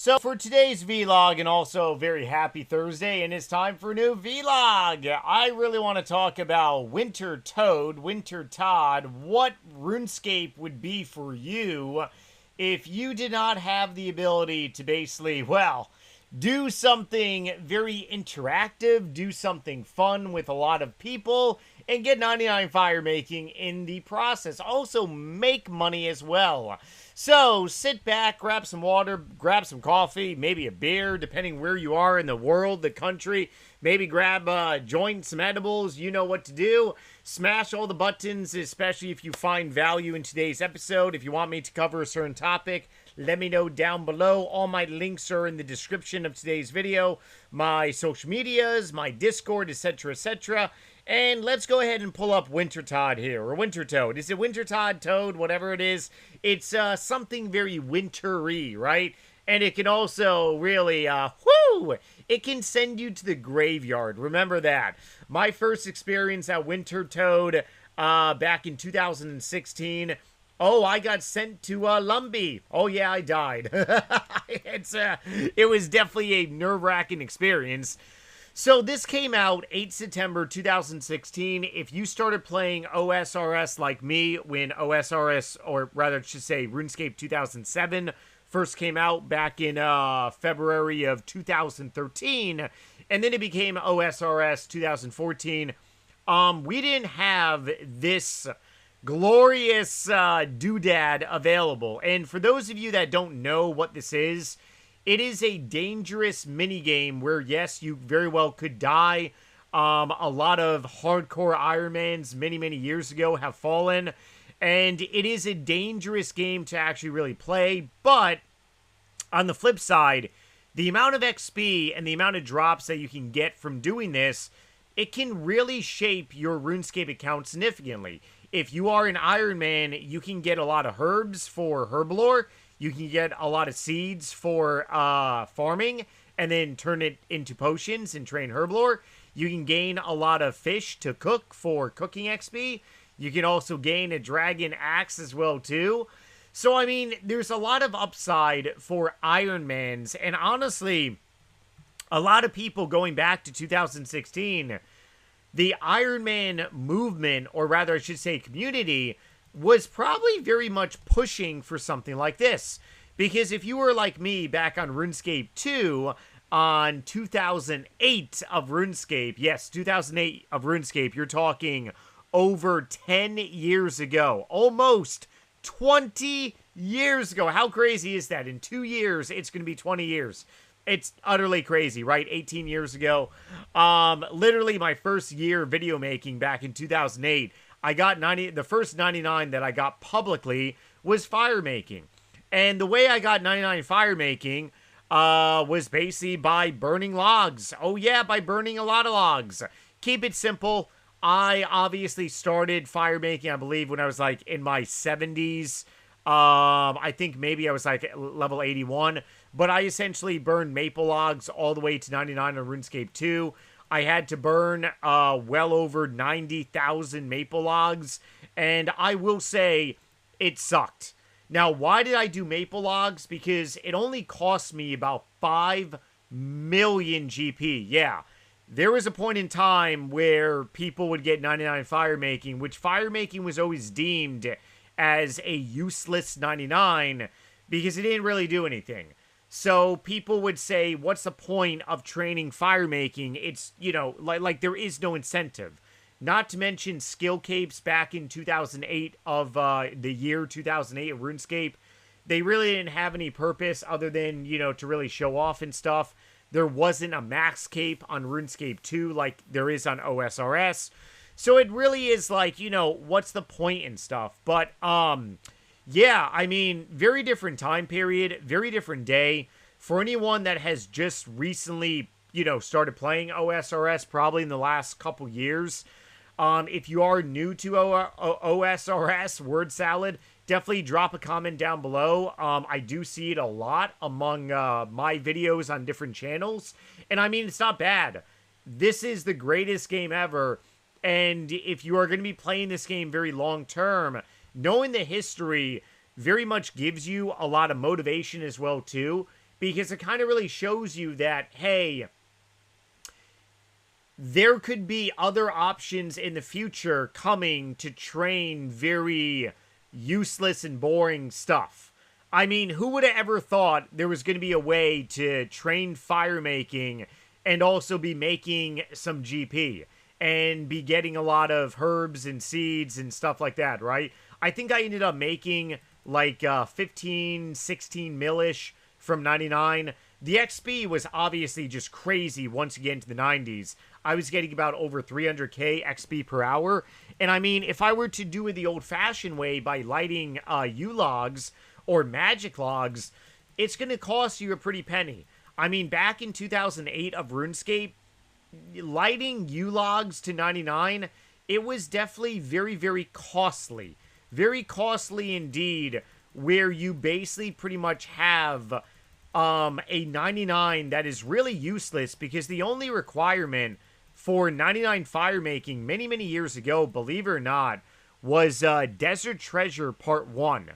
So for today's vlog, and also very happy Thursday, and it's time for a new vlog. I really want to talk about Wintertodt, what RuneScape would be for you if you did not have the ability to basically, well, do something very interactive, do something fun with a lot of people, and get 99 firemaking in the process. Also make money as well. So sit back, grab some water, grab some coffee, maybe a beer, depending where you are in the world, the country. Maybe grab a joint, some edibles, you know what to do. Smash all the buttons, especially if you find value in today's episode. If you want me to cover a certain topic, let me know down below. All my links are in the description of today's video. My social medias, my Discord, etc., etc. And let's go ahead and pull up Wintertodt here, or Wintertodt. Is it Wintertodt, Toad, whatever it is? It's something very wintry, right? And it can also really, it can send you to the graveyard. Remember that. My first experience at Wintertodt back in 2016, oh, I got sent to Lumbee. Oh, yeah, I died. It was definitely a nerve-wracking experience. So this came out 8 September 2016. If you started playing OSRS like me when OSRS, or rather I should say RuneScape 2007, first came out back in February of 2013, and then it became OSRS 2014, we didn't have this glorious doodad available. And for those of you that don't know what this is, it is a dangerous minigame where, yes, you very well could die. A lot of hardcore Ironmans many years ago have fallen. And it is a dangerous game to actually really play. But on the flip side, the amount of XP and the amount of drops that you can get from doing this, it can really shape your RuneScape account significantly. If you are an Ironman, you can get a lot of herbs for Herblore. You can get a lot of seeds for farming and then turn it into potions and train Herblore. You can gain a lot of fish to cook for cooking XP. You can also gain a dragon axe as well too. So, I mean, there's a lot of upside for Ironmans. And honestly, a lot of people going back to 2016, the Ironman movement, or rather I should say community, was probably very much pushing for something like this. Because if you were like me back on RuneScape 2, on 2008 of RuneScape, yes, 2008 of RuneScape, you're talking over 10 years ago. Almost 20 years ago. How crazy is that? In 2 years, it's going to be 20 years. It's utterly crazy, right? 18 years ago. Literally my first year video making back in 2008. I got the first 99 that I got publicly was firemaking. And the way I got 99 firemaking was basically by burning logs. Oh yeah, by burning a lot of logs. Keep it simple. I obviously started firemaking, I believe, when I was like in my 70s. I think maybe I was like level 81. But I essentially burned maple logs all the way to 99 on RuneScape 2. I had to burn well over 90,000 maple logs, and I will say it sucked. Now, why did I do maple logs? Because it only cost me about 5 million GP. Yeah, there was a point in time where people would get 99 firemaking, which firemaking was always deemed as a useless 99 because it didn't really do anything. So people would say, what's the point of training firemaking? It's, you know, like there is no incentive. Not to mention skill capes back in 2008 of the year 2008 of RuneScape. They really didn't have any purpose other than, you know, to really show off and stuff. There wasn't a max cape on RuneScape 2 like there is on OSRS. So it really is like, you know, what's the point and stuff. But, yeah, I mean, very different time period, very different day. For anyone that has just recently, you know, started playing OSRS, probably in the last couple years, if you are new to OSRS, word salad, definitely drop a comment down below. I do see it a lot among my videos on different channels. And I mean, it's not bad. This is the greatest game ever. And if you are going to be playing this game very long term, knowing the history very much gives you a lot of motivation as well too, because it kind of really shows you that, hey, there could be other options in the future coming to train very useless and boring stuff. I mean, who would have ever thought there was going to be a way to train firemaking and also be making some GP and be getting a lot of herbs and seeds and stuff like that, right? I think I ended up making like 15, 16 millish from 99. The XP was obviously just crazy once again to the 90s. I was getting about over 300k XP per hour. And I mean, if I were to do it the old-fashioned way by lighting U-logs or magic logs, it's going to cost you a pretty penny. I mean, back in 2008 of RuneScape, lighting U-logs to 99, it was definitely very, very costly. Very costly indeed, where you basically pretty much have a 99 that is really useless, because the only requirement for 99 firemaking many, many years ago, believe it or not, was Desert Treasure Part 1.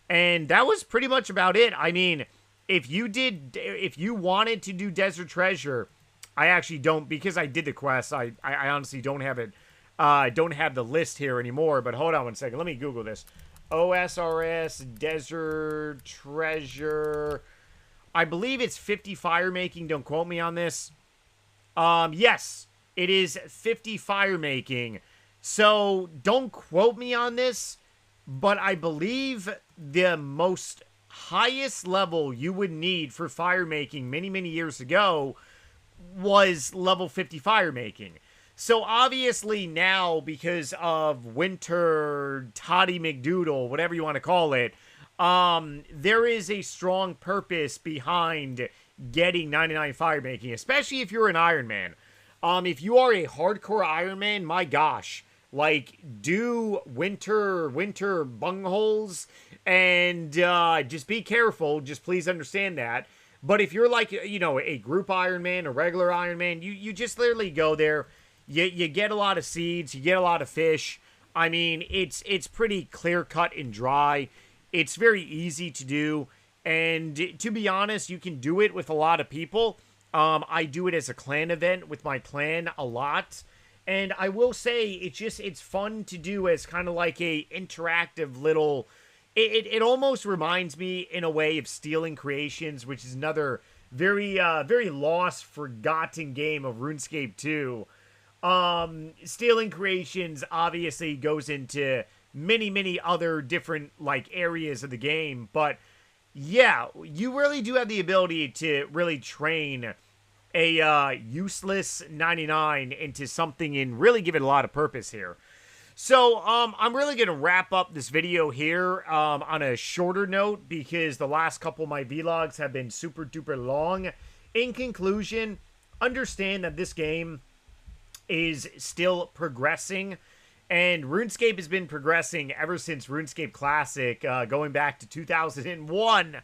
And that was pretty much about it. I mean, if you wanted to do Desert Treasure, I actually don't, because I did the quest. I honestly don't have it. Don't have the list here anymore. But hold on one second. Let me Google this. OSRS Desert Treasure. I believe it's 50 firemaking. Don't quote me on this. Yes, it is 50 firemaking. So don't quote me on this, but I believe the most highest level you would need for firemaking many, many years ago was level 50 firemaking. So obviously now, because of Wintertodt McDoodle, whatever you want to call it, there is a strong purpose behind getting 99 firemaking, especially if you're an Iron Man. If you are a hardcore Iron Man, my gosh, like, do winter bungholes, and just be careful. Just please understand that. But if you're like, you know, a group Iron Man, a regular Iron Man, you just literally go there. You get a lot of seeds, you get a lot of fish. I mean, it's pretty clear cut and dry. It's very easy to do, and to be honest, you can do it with a lot of people. I do it as a clan event with my clan a lot, and I will say it's fun to do as kind of like a interactive little. It almost reminds me in a way of Stealing Creations, which is another very very lost, forgotten game of RuneScape 2. Stealing Creations obviously goes into many other different like areas of the game, but yeah, you really do have the ability to really train a useless 99 into something and really give it a lot of purpose here. So I'm really gonna wrap up this video here on a shorter note, because the last couple of my vlogs have been super duper long. In conclusion, understand that this game is still progressing, and RuneScape has been progressing ever since RuneScape Classic, going back to 2001.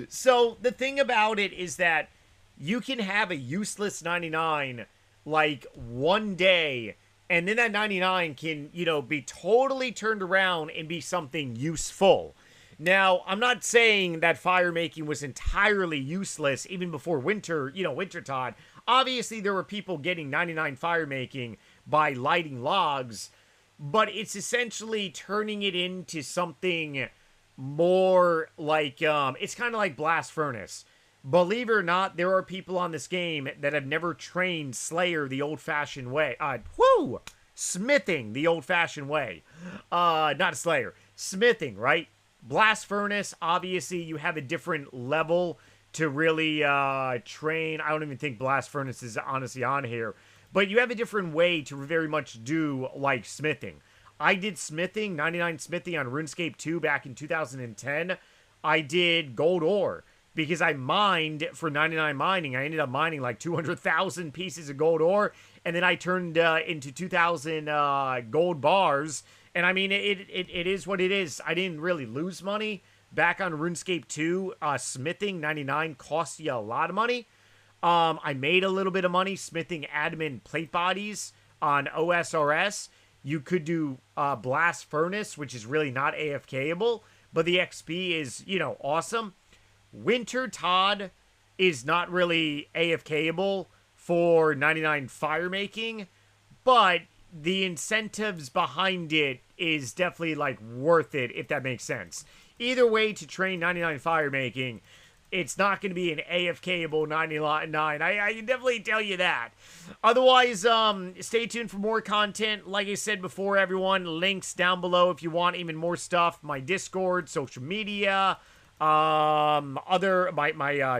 So the thing about it is that you can have a useless 99 like one day, and then that 99 can, you know, be totally turned around and be something useful. Now, I'm not saying that firemaking was entirely useless even before Wintertodt. Obviously, there were people getting 99 firemaking by lighting logs, but it's essentially turning it into something more like, it's kind of like Blast Furnace. Believe it or not, there are people on this game that have never trained Slayer the old-fashioned way. Smithing the old-fashioned way. Not Slayer. Smithing, right? Blast Furnace, obviously, you have a different level to really train. I don't even think Blast Furnace is honestly on here. But you have a different way to very much do, like, smithing. I did smithing, 99 smithing on RuneScape 2 back in 2010. I did gold ore, because I mined for 99 mining. I ended up mining like 200,000 pieces of gold ore, and then I turned into 2,000 gold bars. And I mean, it is what it is. I didn't really lose money. Back on RuneScape 2, smithing 99 cost you a lot of money. I made a little bit of money smithing admin plate bodies on OSRS. You could do Blast Furnace, which is really not AFKable, but the XP is, you know, awesome. Wintertodt, is not really AFKable for 99 Firemaking, but the incentives behind it is definitely like worth it, if that makes sense. Either way, to train 99 Firemaking, it's not going to be an AFKable 99. I can definitely tell you that. Otherwise, stay tuned for more content. Like I said before, everyone, links down below if you want even more stuff. My Discord, social media, my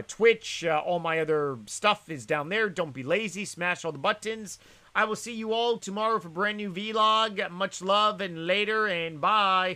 Twitch, all my other stuff is down there. Don't be lazy. Smash all the buttons. I will see you all tomorrow for a brand new vlog. Much love and later and bye.